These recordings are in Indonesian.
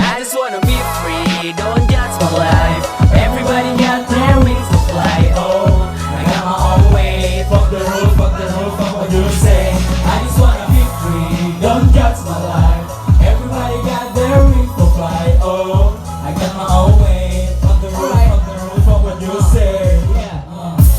I just wanna be free, don't judge my life. Everybody got their wings to fly. Oh, I got my own way. Fuck the rule, fuck what you say. I just wanna be free, don't judge my life. Everybody got their wings to fly. Oh, I got my own way. Fuck the rule, fuck what you say.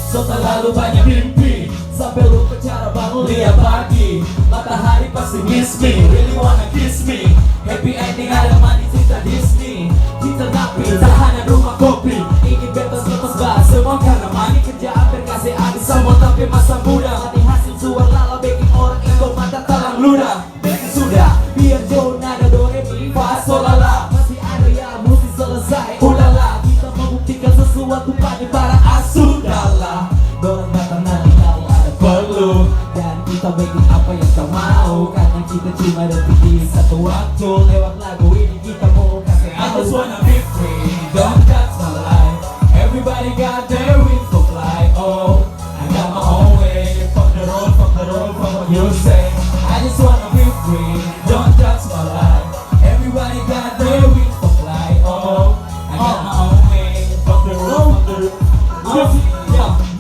So terlalu banyak mimpi sampai lupa cara bangun lihat pagi. Matahari pasti miss me, really wanna kiss me. Happy ending ada manis cerita Disney. Kita napi, tahanan rumah kopi. Ingin bebas lepas bahas semua karena money. Kerjaan berkasih habis semua tapi masa muda. Mati hasil suara lala bikin orang ego mata talang ludah. Bikin sudah, biar jauh nada do re mi fa sol la la. Masih ada yang mesti selesai, ulala. Kita membuktikan sesuatu pada para asudahlah. Dorong datang nanti kalau ada perlu. Dan kita bikin apa yang kau mau. Karena kita cuma detik di satu waktu. Lewat lagu ini kita mau kasih I just wanna be free, don't judge my life. Everybody got their wings to fly. Oh, I got my own way. Fuck the road, fuck what you say. I just wanna be free, don't judge my life. Everybody got their wings to fly. Oh, I got my own way. Fuck the road,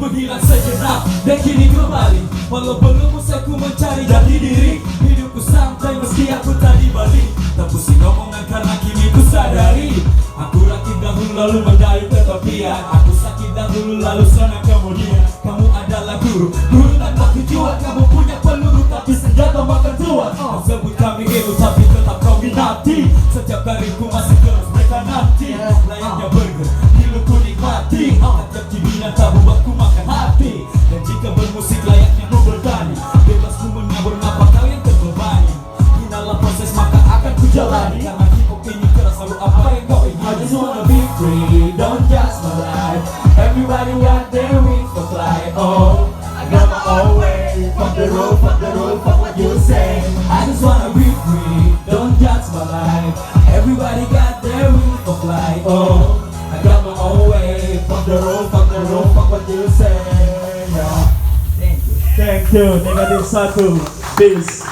menghilang sejenak dan kini kembali. Walau belum usai ku mencari jati diri. Hidupku santai meski aku tadi balik. Tak pusing omongan karena kini ku sadari. Aku rakit dahulu lalu mendayung ke tepian. Aku sakit dahulu lalu senang kemudian. Kamu adalah guru tanpa tujuan. Kamu punya peluru tapi senjata makan tuan. Kau sebut kami ego tapi tetap kau minati. Setiap karirku masih terus mereka nanti. Layaknya burger, hidup nikmati. Setiap cibingan tak membuatku makan hati. Dan jika bermusik layaknya ku bertani. Bebas ku menabur ngapa kau yang terbebani. Inilah proses maka akan ku jalani. Karena hip-hop ini keras selalu apa yang kau ingin. I just wanna be free, don't judge my life. Everybody got their wings to fly. Oh, I got my own way. Fuck the rule, fuck what you say. I just wanna be free, don't judge my life. Everybody got their wings to fly. Oh, I got my own way. Fuck the rule, fuck what you say. Yeah. Thank you. Thank you, Negatif 1. Peace.